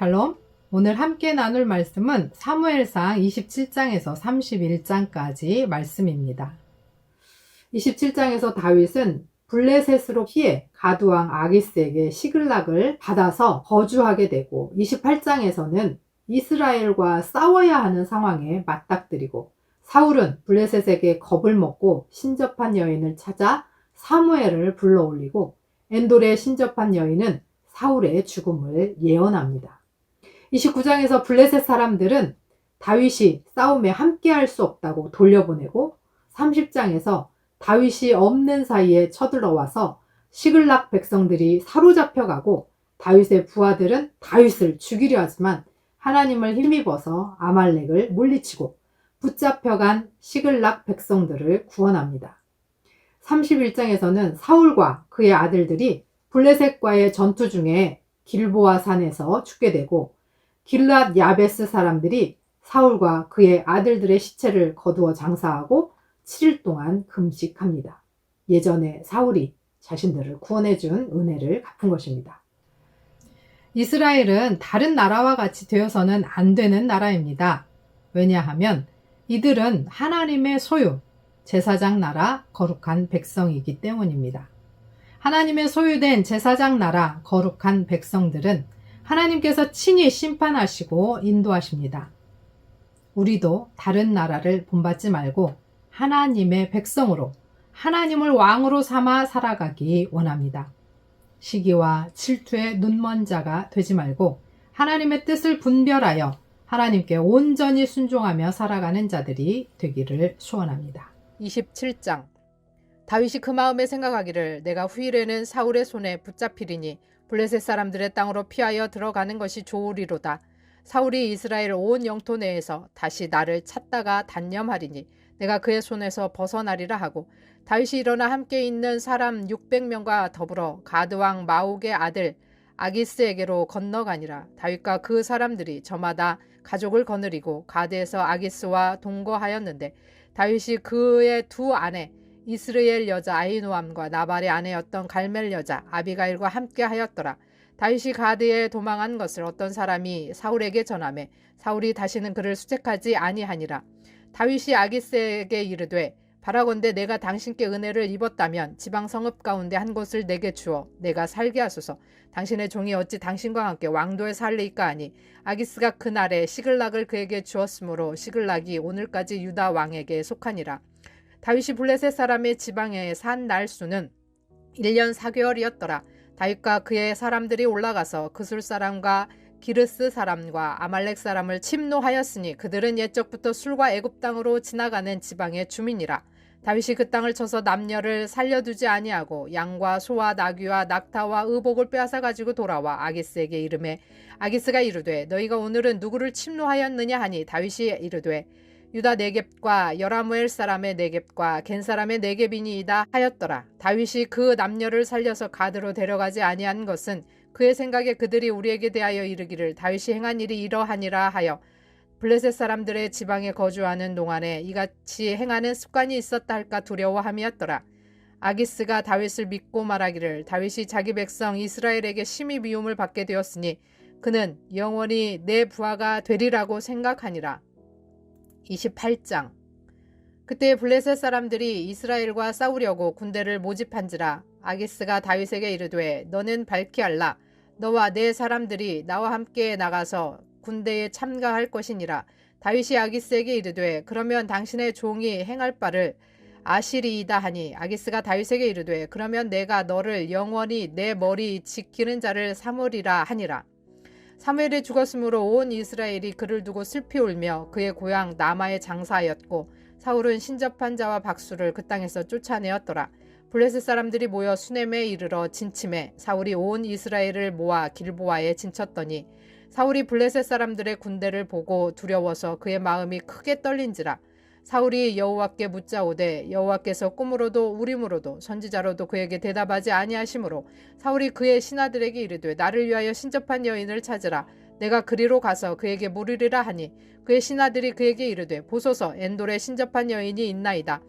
샬롬. 오늘 함께 나눌 말씀은 사무엘상 27장에서 31장까지 말씀입니다. 27장에서 다윗은 블레셋으로 피해 가드왕 아기스에게 시글락을 받아서 거주하게 되고, 28장에서는 이스라엘과 싸워야 하는 상황에 맞닥뜨리고, 사울은 블레셋에게 겁을 먹고 신접한 여인을 찾아 사무엘을 불러올리고, 엔돌에 신접한 여인은 사울의 죽음을 예언합니다. 29장에서 블레셋 사람들은 다윗이 싸움에 함께할 수 없다고 돌려보내고, 30장에서 다윗이 없는 사이에 쳐들어와서 시글락 백성들이 사로잡혀가고, 다윗의 부하들은 다윗을 죽이려 하지만 하나님을 힘입어서 아말렉을 물리치고 붙잡혀간 시글락 백성들을 구원합니다. 31장에서는 사울과 그의 아들들이 블레셋과의 전투 중에 길보아 산에서 죽게 되고, 길랏 야베스 사람들이 사울과 그의 아들들의 시체를 거두어 장사하고 7일 동안 금식합니다. 예전에 사울이 자신들을 구원해준 은혜를 갚은 것입니다. 이스라엘은 다른 나라와 같이 되어서는 안 되는 나라입니다. 왜냐하면 이들은 하나님의 소유, 제사장 나라, 거룩한 백성이기 때문입니다. 하나님의 소유된 제사장 나라, 거룩한 백성들은 하나님께서 친히 심판하시고 인도하십니다. 우리도 다른 나라를 본받지 말고 하나님의 백성으로, 하나님을 왕으로 삼아 살아가기 원합니다. 시기와 질투에 눈먼 자가 되지 말고 하나님의 뜻을 분별하여 하나님께 온전히 순종하며 살아가는 자들이 되기를 소원합니다. 27장. 다윗이 그 마음에 생각하기를 내가 후일에는 사울의 손에 붙잡히리니 블레셋 사람들의 땅으로 피하여 들어가는 것이 좋으리로다. 사울이 이스라엘 온 영토 내에서 다시 나를 찾다가 단념하리니 내가 그의 손에서 벗어나리라 하고, 다윗이 일어나 함께 있는 사람 600명과 더불어 가드왕 마옥의 아들 아기스에게로 건너가니라. 다윗과 그 사람들이 저마다 가족을 거느리고 가드에서 아기스와 동거하였는데, 다윗이 그의 두 아내 이스라엘 여자 아히노암과 나발의 아내였던 갈멜 여자 아비가일과 함께 하였더라. 다윗이 가드에 도망한 것을 어떤 사람이 사울에게 전하매 사울이 다시는 그를 수색하지 아니하니라. 다윗이 아기스에게 이르되 바라건대 내가 당신께 은혜를 입었다면 지방 성읍 가운데 한 곳을 내게 주어 내가 살게 하소서. 당신의 종이 어찌 당신과 함께 왕도에 살리이까 하니, 아기스가 그날에 시글락을 그에게 주었으므로 시글락이 오늘까지 유다 왕에게 속하니라. 다윗이 블레셋 사람의 지방에 산 날수는 1년 4개월이었더라. 다윗과 그의 사람들이 올라가서 그술 사람과 기르스 사람과 아말렉 사람을 침노하였으니 그들은 옛적부터 술과 애굽 땅으로 지나가는 지방의 주민이라. 다윗이 그 땅을 쳐서 남녀를 살려두지 아니하고 양과 소와 나귀와 낙타와 의복을 빼앗아 가지고 돌아와 아기스에게 이르매, 아기스가 이르되 너희가 오늘은 누구를 침노하였느냐 하니, 다윗이 이르되 유다 네겝과 여라무엘 사람의 네겝과 겐 사람의 네겝이니이다 하였더라. 다윗이 그 남녀를 살려서 가드로 데려가지 아니한 것은 그의 생각에 그들이 우리에게 대하여 이르기를 다윗이 행한 일이 이러하니라 하여 블레셋 사람들의 지방에 거주하는 동안에 이같이 행하는 습관이 있었다 할까 두려워함이었더라. 아기스가 다윗을 믿고 말하기를 다윗이 자기 백성 이스라엘에게 심히 미움을 받게 되었으니 그는 영원히 내 부하가 되리라고 생각하니라. 28장. 그때 블레셋 사람들이 이스라엘과 싸우려고 군대를 모집한지라. 아기스가 다윗에게 이르되 너는 밝히 알라. 너와 내 사람들이 나와 함께 나가서 군대에 참가할 것이니라. 다윗이 아기스에게 이르되 그러면 당신의 종이 행할 바를 아시리이다 하니, 아기스가 다윗에게 이르되 그러면 내가 너를 영원히 내 머리 지키는 자를 삼으리라 하니라. 사무엘이 죽었으므로 온 이스라엘이 그를 두고 슬피 울며 그의 고향 라마에 장사하였고, 사울은 신접한 자와 박수를 그 땅에서 쫓아내었더라. 블레셋 사람들이 모여 수넴에 이르러 진침해 사울이 온 이스라엘을 모아 길보아에 진쳤더니, 사울이 블레셋 사람들의 군대를 보고 두려워서 그의 마음이 크게 떨린지라. 사울이 여호와께 묻자오되 여호와께서 꿈으로도 우림으로도 선지자로도 그에게 대답하지 아니하시므로 사울이 그의 신하들에게 이르되 나를 위하여 신접한 여인을 찾으라. 내가 그리로 가서 그에게 물으리라 하니, 그의 신하들이 그에게 이르되 보소서 엔돌에 신접한 여인이 있나이다.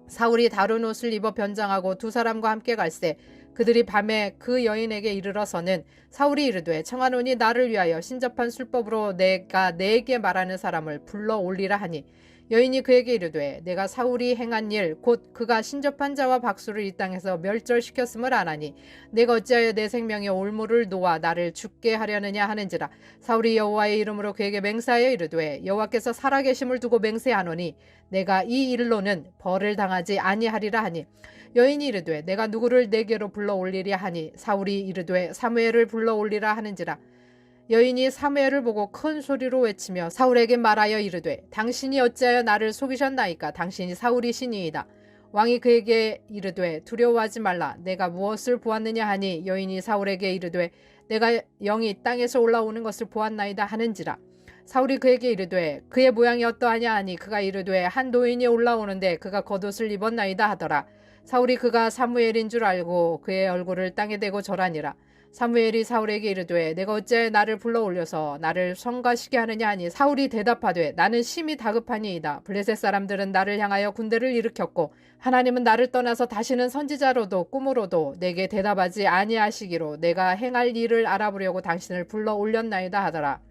사울이 다른 옷을 입어 변장하고 두 사람과 함께 갈새 그들이 밤에 그 여인에게 이르러서는 사울이 이르되 청하노니 나를 위하여 신접한 술법으로 내가 내게 말하는 사람을 불러 올리라 하니 여인이 그에게 이르되 내가 사울이 행한 일 곧 그가 신접한 자와 박수를 이 땅에서 멸절시켰음을 아나니 내가 어찌하여 내 생명의 올무를 놓아 나를 죽게 하려느냐 하는지라. 사울이 여호와의 이름으로 그에게 맹세하여 이르되 여호와께서 살아계심을 두고 맹세하노니 내가 이 일로는 벌을 당하지 아니하리라 하니 여인이 이르되 내가 누구를 내게로 불러 올리랴 하니 사울이 이르되 사무엘을 불러 올리라 하는지라. 여인이 사무엘을 보고 큰 소리로 외치며 사울에게 말하여 이르되 당신이 어찌하여 나를 속이셨나이까. 당신이 사울이시니이다. 왕이 그에게 이르되 두려워하지 말라. 내가 무엇을 보았느냐 하니 여인이 사울에게 이르되 내가 영이 땅에서 올라오는 것을 보았나이다 하는지라. 사울이 그에게 이르되 그의 모양이 어떠하냐 하니 그가 이르되 한 노인이 올라오는데 그가 겉옷을 입었나이다 하더라. 사울이 그가 사무엘인 줄 알고 그의 얼굴을 땅에 대고 절하니라. 사무엘이 사울에게 이르되 내가 어찌 나를 불러 올려서 나를 성가시게 하느냐 하니 사울이 대답하되 나는 심히 다급하니이다. 블레셋 사람들은 나를 향하여 군대를 일으켰고 하나님은 나를 떠나서 다시는 선지자로도 꿈으로도 내게 대답하지 아니하시기로 내가 행할 일을 알아보려고 당신을 불러 올렸나이다 하더라.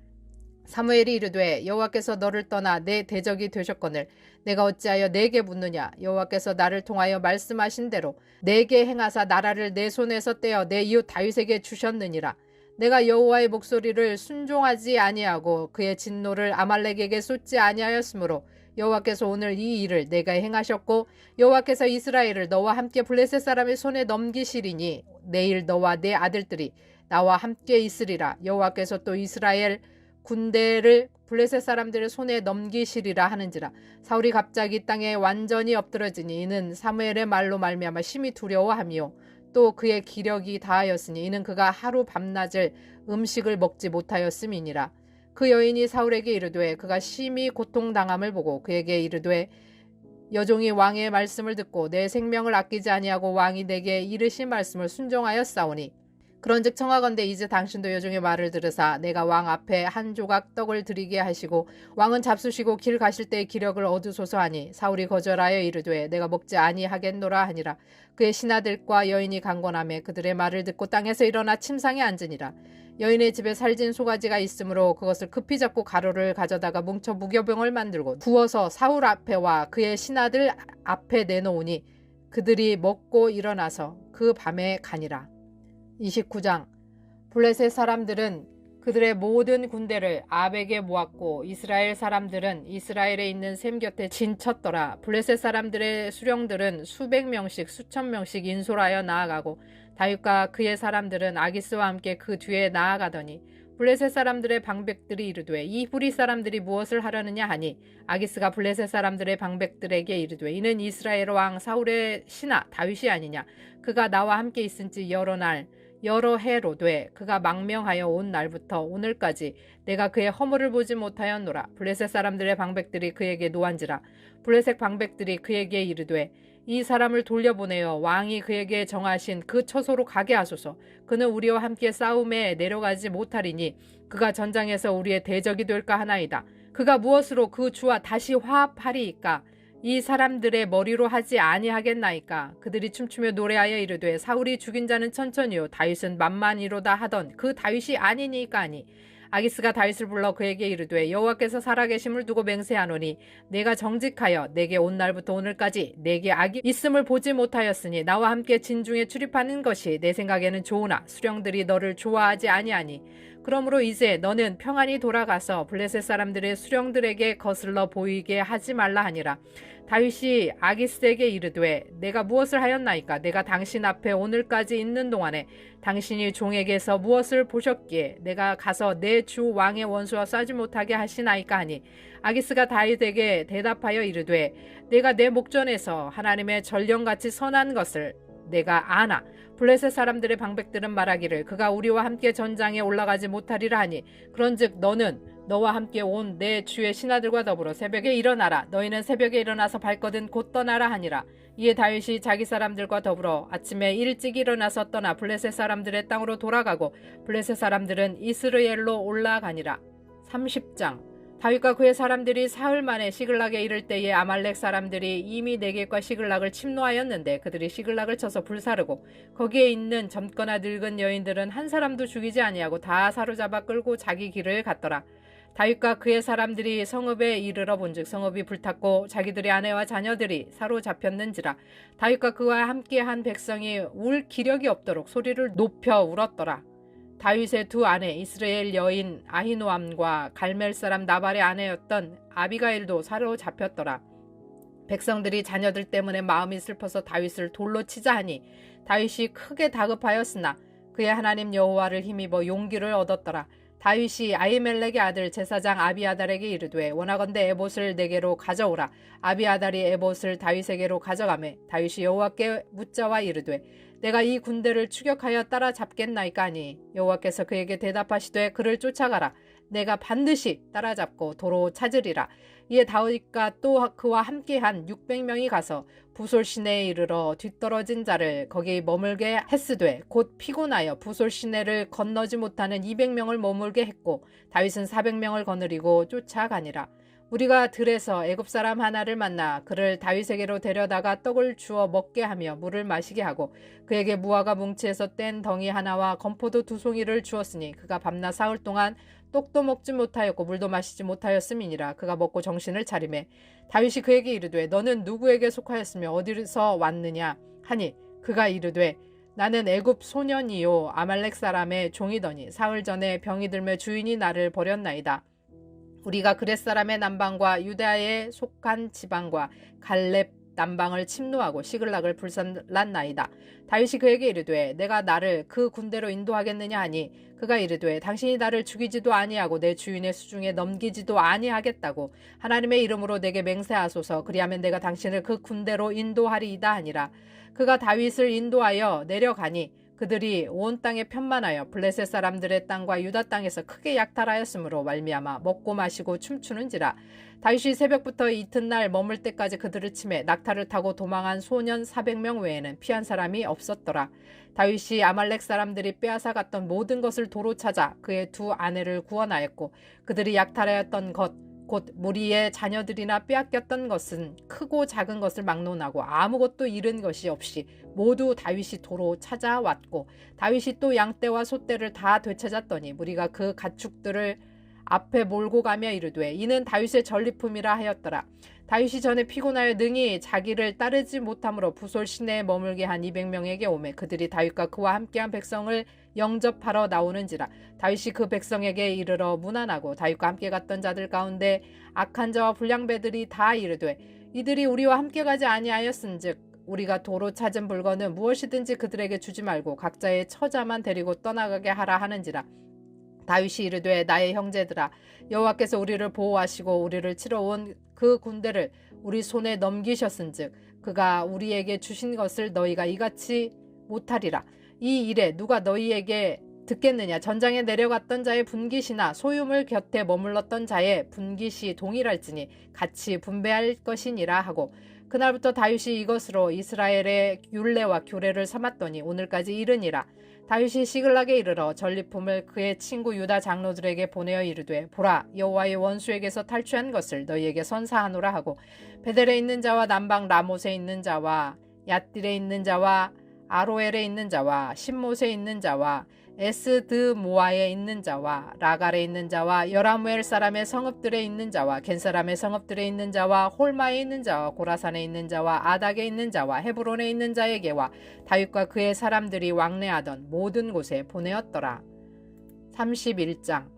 사무엘이 이르되 여호와께서 너를 떠나 내 대적이 되셨거늘 내가 어찌하여 내게 묻느냐. 여호와께서 나를 통하여 말씀하신 대로 내게 행하사 나라를 내 손에서 떼어 내 이웃 다윗에게 주셨느니라. 내가 여호와의 목소리를 순종하지 아니하고 그의 진노를 아말렉에게 쏟지 아니하였으므로 여호와께서 오늘 이 일을 내가 행하셨고 여호와께서 이스라엘을 너와 함께 블레셋 사람의 손에 넘기시리니 내일 너와 내 아들들이 나와 함께 있으리라. 여호와께서 또 이스라엘 군대를 블레셋 사람들의 손에 넘기시리라 하는지라. 사울이 갑자기 땅에 완전히 엎드러지니 이는 사무엘의 말로 말미암아 심히 두려워하며 또 그의 기력이 다하였으니 이는 그가 하루 밤낮을 음식을 먹지 못하였음이니라. 그 여인이 사울에게 이르되 그가 심히 고통당함을 보고 그에게 이르되 여종이 왕의 말씀을 듣고 내 생명을 아끼지 아니하고 왕이 내게 이르신 말씀을 순종하였사오니 그런즉 청하건대 이제 당신도 여종의 말을 들으사 내가 왕 앞에 한 조각 떡을 드리게 하시고 왕은 잡수시고 길 가실 때의 기력을 얻으소서 하니 사울이 거절하여 이르되 내가 먹지 아니하겠노라 하니라. 그의 신하들과 여인이 강권하며 그들의 말을 듣고 땅에서 일어나 침상에 앉으니라. 여인의 집에 살진 소가지가 있으므로 그것을 급히 잡고 가루를 가져다가 뭉쳐 무교병을 만들고 부어서 사울 앞에와 그의 신하들 앞에 내놓으니 그들이 먹고 일어나서 그 밤에 가니라. 29장. 블레셋 사람들은 그들의 모든 군대를 아벡에 모았고 이스라엘 사람들은 이스라엘에 있는 셈 곁에 진쳤더라. 블레셋 사람들의 수령들은 수백 명씩 수천 명씩 인솔하여 나아가고 다윗과 그의 사람들은 아기스와 함께 그 뒤에 나아가더니 블레셋 사람들의 방백들이 이르되 이 브리 사람들이 무엇을 하려느냐 하니 아기스가 블레셋 사람들의 방백들에게 이르되 이는 이스라엘 왕 사울의 신하 다윗이 아니냐. 그가 나와 함께 있은지 여러 해로되 그가 망명하여 온 날부터 오늘까지 내가 그의 허물을 보지 못하였노라. 블레셋 사람들의 방백들이 그에게 노한지라. 블레셋 방백들이 그에게 이르되 이 사람을 돌려보내어 왕이 그에게 정하신 그 처소로 가게 하소서. 그는 우리와 함께 싸움에 내려가지 못하리니 그가 전장에서 우리의 대적이 될까 하나이다. 그가 무엇으로 그 주와 다시 화합하리이까. 이 사람들의 머리로 하지 아니하겠나이까. 그들이 춤추며 노래하여 이르되 사울이 죽인 자는 천천히요 다윗은 만만히로다 하던 그 다윗이 아니니까 하니 아기스가 다윗을 불러 그에게 이르되 여호와께서 살아계심을 두고 맹세하노니 내가 정직하여 내게 온 날부터 오늘까지 내게 악이 있음을 보지 못하였으니 나와 함께 진중에 출입하는 것이 내 생각에는 좋으나 수령들이 너를 좋아하지 아니하니 그러므로 이제 너는 평안히 돌아가서 블레셋 사람들의 수령들에게 거슬러 보이게 하지 말라 하니라. 다윗이 아기스에게 이르되 내가 무엇을 하였나이까. 내가 당신 앞에 오늘까지 있는 동안에 당신이 종에게서 무엇을 보셨기에 내가 가서 내 주 왕의 원수와 싸지 못하게 하시나이까 하니 아기스가 다윗에게 대답하여 이르되 내가 내 목전에서 하나님의 전령같이 선한 것을 내가 아나. 블레셋 사람들의 방백들은 말하기를 그가 우리와 함께 전장에 올라가지 못하리라 하니 그런즉 너는 너와 함께 온 내 주의 신하들과 더불어 새벽에 일어나라. 너희는 새벽에 일어나서 발거든 곧 떠나라 하니라. 이에 다윗이 자기 사람들과 더불어 아침에 일찍 일어나서 떠나 블레셋 사람들의 땅으로 돌아가고 블레셋 사람들은 이스라엘로 올라가니라. 30장. 다윗과 그의 사람들이 사흘 만에 시글락에 이를 때에 아말렉 사람들이 이미 네겝과 시글락을 침노하였는데 그들이 시글락을 쳐서 불사르고 거기에 있는 젊거나 늙은 여인들은 한 사람도 죽이지 아니하고 다 사로잡아 끌고 자기 길을 갔더라. 다윗과 그의 사람들이 성읍에 이르러 본즉 성읍이 불탔고 자기들의 아내와 자녀들이 사로잡혔는지라. 다윗과 그와 함께한 백성이 울 기력이 없도록 소리를 높여 울었더라. 다윗의 두 아내 이스라엘 여인 아히노암과 갈멜 사람 나발의 아내였던 아비가일도 사로잡혔더라. 백성들이 자녀들 때문에 마음이 슬퍼서 다윗을 돌로 치자 하니 다윗이 크게 다급하였으나 그의 하나님 여호와를 힘입어 용기를 얻었더라. 다윗이 아히멜렉의 아들 제사장 아비아달에게 이르되 원하건대 에봇을 내게로 가져오라. 아비아달이 에봇을 다윗에게로 가져가매 다윗이 여호와께 묻자와 이르되 내가 이 군대를 추격하여 따라잡겠나이까 하니 여호와께서 그에게 대답하시되 그를 쫓아가라. 내가 반드시 따라잡고 도로 찾으리라. 이에 다윗과 또 그와 함께한 600명이 가서 부솔 시내에 이르러 뒤떨어진 자를 거기 머물게 했으되 곧 피곤하여 부솔 시내를 건너지 못하는 200명을 머물게 했고 다윗은 400명을 거느리고 쫓아가니라. 우리가 들에서 애굽 사람 하나를 만나 그를 다윗에게로 데려다가 떡을 주어 먹게 하며 물을 마시게 하고 그에게 무화과 뭉치에서 뗀 덩이 하나와 건포도 2송이를 주었으니 그가 밤낮 사흘 동안 떡도 먹지 못하였고 물도 마시지 못하였음이니라. 그가 먹고 정신을 차리매 다윗이 그에게 이르되 너는 누구에게 속하였으며 어디서 왔느냐 하니 그가 이르되 나는 애굽 소년이요 아말렉 사람의 종이더니 사흘 전에 병이 들매 주인이 나를 버렸나이다. 우리가 그렛 사람의 남방과 유다에 속한 지방과 갈렙 남방을 침노하고 시글락을 불살랐나이다. 다윗이 그에게 이르되 내가 나를 그 군대로 인도하겠느냐 하니 그가 이르되 당신이 나를 죽이지도 아니하고 내 주인의 수중에 넘기지도 아니하겠다고 하나님의 이름으로 내게 맹세하소서. 그리하면 내가 당신을 그 군대로 인도하리이다 하니라. 그가 다윗을 인도하여 내려가니 그들이 온 땅에 편만하여 블레셋 사람들의 땅과 유다 땅에서 크게 약탈하였으므로 말미암아 먹고 마시고 춤추는지라. 다윗이 새벽부터 이튿날 머물 때까지 그들을 치매 낙타를 타고 도망한 소년 400명 외에는 피한 사람이 없었더라. 다윗이 아말렉 사람들이 빼앗아 갔던 모든 것을 도로 찾아 그의 두 아내를 구원하였고 그들이 약탈하였던 것 곧 무리의 자녀들이나 빼앗겼던 것은 크고 작은 것을 막론하고 아무것도 잃은 것이 없이 모두 다윗이 도로 찾아왔고 다윗이 또 양떼와 소떼를 다 되찾았더니 무리가 그 가축들을 앞에 몰고 가며 이르되 이는 다윗의 전리품이라 하였더라. 다윗이 전에 피곤하여 능히 자기를 따르지 못함으로 부솔 시내에 머물게 한 200명에게 오매 그들이 다윗과 그와 함께한 백성을 영접하러 나오는지라. 다윗이 그 백성에게 이르러 문안하고 다윗과 함께 갔던 자들 가운데 악한 자와 불량배들이 다 이르되 이들이 우리와 함께 가지 아니하였은즉 우리가 도로 찾은 물건은 무엇이든지 그들에게 주지 말고 각자의 처자만 데리고 떠나가게 하라 하는지라. 다윗이 이르되 나의 형제들아 여호와께서 우리를 보호하시고 우리를 치러 온 그 군대를 우리 손에 넘기셨은즉 그가 우리에게 주신 것을 너희가 이같이 못하리라. 이 일에 누가 너희에게 듣겠느냐. 전장에 내려갔던 자의 분깃이나 소유물 곁에 머물렀던 자의 분깃이 동일할지니 같이 분배할 것이니라 하고 그날부터 다윗이 이것으로 이스라엘의 율례와 규례를 삼았더니 오늘까지 이르니라. 다윗이 시글락에 이르러 전리품을 그의 친구 유다 장로들에게 보내어 이르되 보라 여호와의 원수에게서 탈취한 것을 너희에게 선사하노라 하고 베델에 있는 자와 남방 라못에 있는 자와 얏딜에 있는 자와 아로엘에 있는 자와 신못에 있는 자와 에스드모아에 있는 자와 라갈에 있는 자와 여라무엘 사람의 성읍들에 있는 자와 겐 사람의 성읍들에 있는 자와 홀마에 있는 자와 고라산에 있는 자와 아닥에 있는 자와 헤브론에 있는 자에게와 다윗과 그의 사람들이 왕래하던 모든 곳에 보내었더라. 31장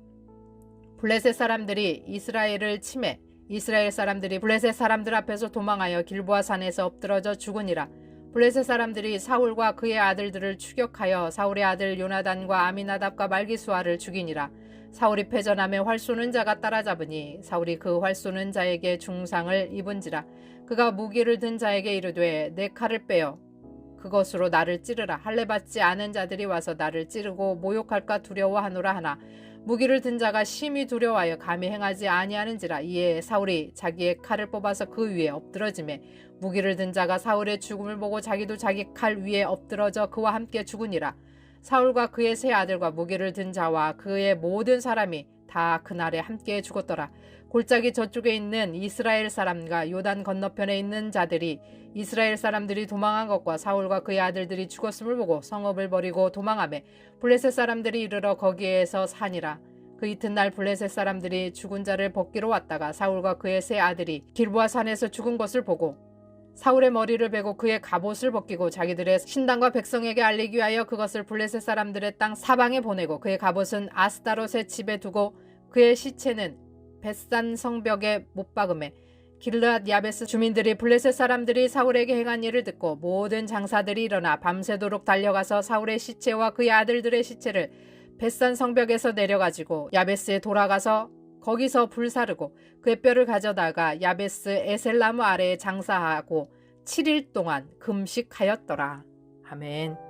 블레셋 사람들이 이스라엘을 치매 이스라엘 사람들이 블레셋 사람들 앞에서 도망하여 길보아 산에서 엎드러져 죽으니라. 블레셋 사람들이 사울과 그의 아들들을 추격하여 사울의 아들 요나단과 아미나답과 말기수아를 죽이니라. 사울이 패전하며 활 쏘는 자가 따라잡으니 사울이 그 활 쏘는 자에게 중상을 입은지라. 그가 무기를 든 자에게 이르되 내 칼을 빼어 그것으로 나를 찌르라. 할례 받지 않은 자들이 와서 나를 찌르고 모욕할까 두려워하노라 하나 무기를 든 자가 심히 두려워하여 감히 행하지 아니하는지라. 이에 사울이 자기의 칼을 뽑아서 그 위에 엎드러지매 무기를 든 자가 사울의 죽음을 보고 자기도 자기 칼 위에 엎드러져 그와 함께 죽으니라. 사울과 그의 세 아들과 무기를 든 자와 그의 모든 사람이 다 그날에 함께 죽었더라. 골짜기 저쪽에 있는 이스라엘 사람과 요단 건너편에 있는 자들이 이스라엘 사람들이 도망한 것과 사울과 그의 아들들이 죽었음을 보고 성읍을 버리고 도망하매 블레셋 사람들이 이르러 거기에서 사니라. 그 이튿날 블레셋 사람들이 죽은 자를 벗기러 왔다가 사울과 그의 세 아들이 길보아 산에서 죽은 것을 보고 사울의 머리를 베고 그의 갑옷을 벗기고 자기들의 신당과 백성에게 알리기 위하여 그것을 블레셋 사람들의 땅 사방에 보내고 그의 갑옷은 아스타롯의 집에 두고 그의 시체는 벳산 성벽에 못 박음에 길르앗 야베스 주민들이 블레셋 사람들이 사울에게 행한 일을 듣고 모든 장사들이 일어나 밤새도록 달려가서 사울의 시체와 그의 아들들의 시체를 벳산 성벽에서 내려가지고 야베스에 돌아가서 거기서 불사르고 그의 뼈를 가져다가 야베스 에셀나무 아래에 장사하고 7일 동안 금식하였더라. 아멘.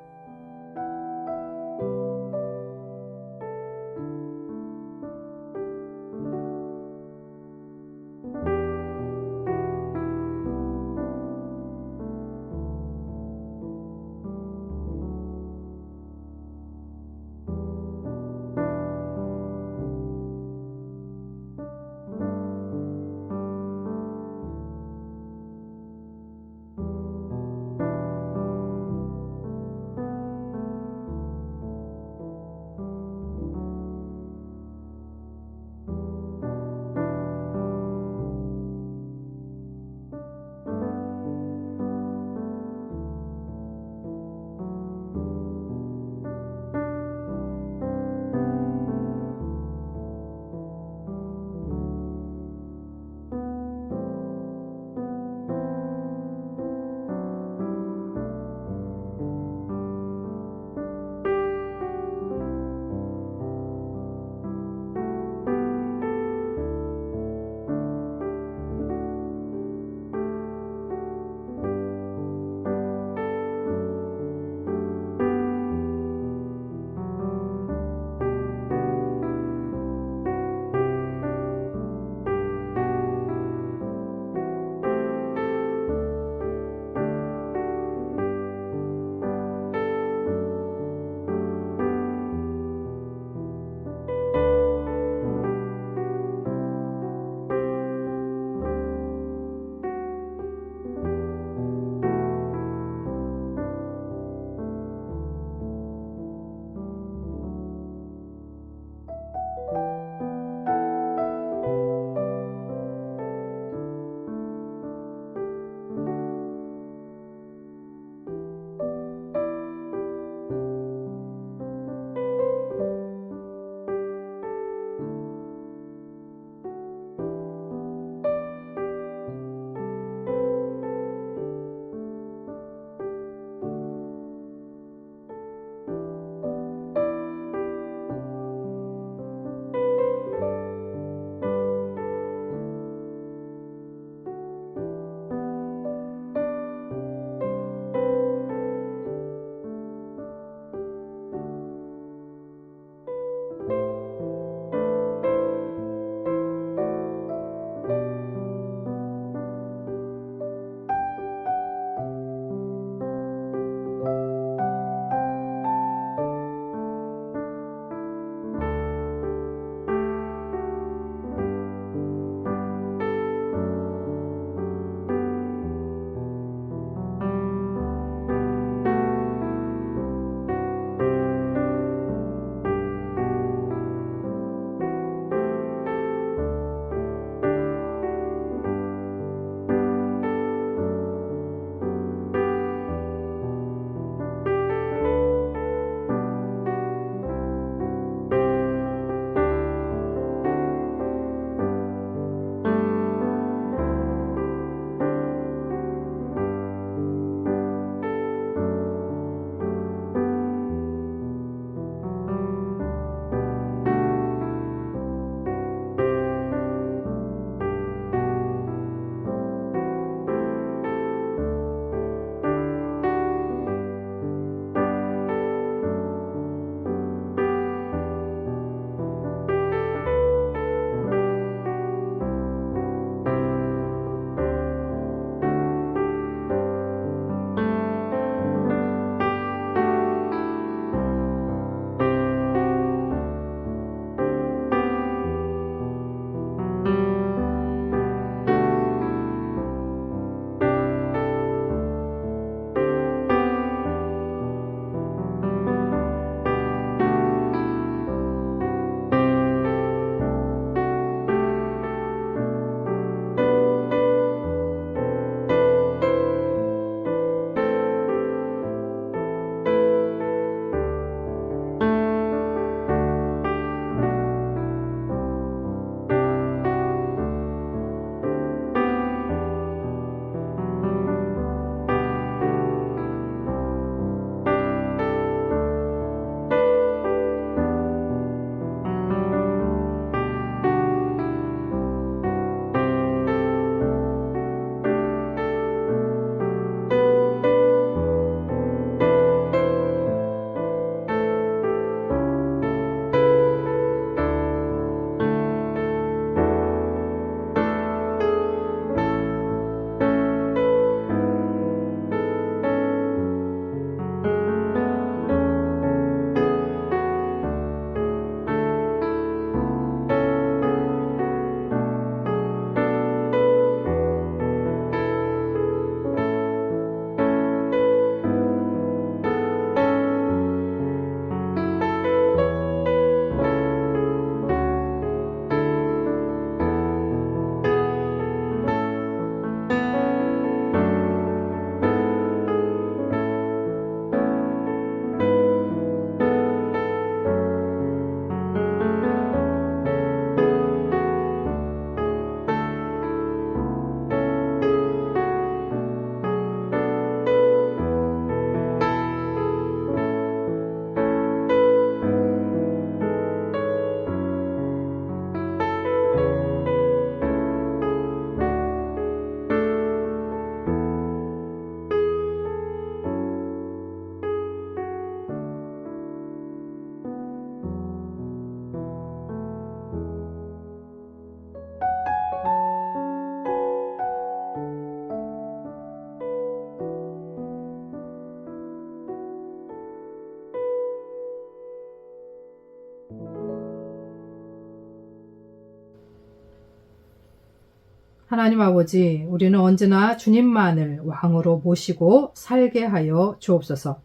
하나님 아버지, 우리는 언제나 주님만을 왕으로 모시고 살게 하여 주옵소서.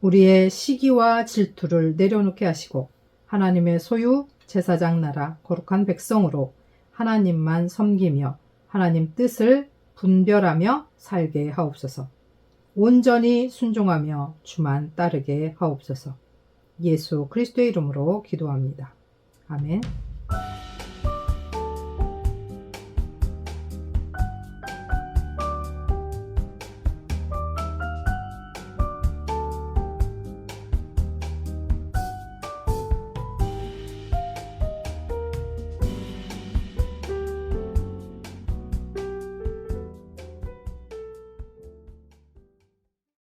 우리의 시기와 질투를 내려놓게 하시고 하나님의 소유, 제사장 나라, 거룩한 백성으로 하나님만 섬기며 하나님 뜻을 분별하며 살게 하옵소서. 온전히 순종하며 주만 따르게 하옵소서. 예수 그리스도의 이름으로 기도합니다. 아멘.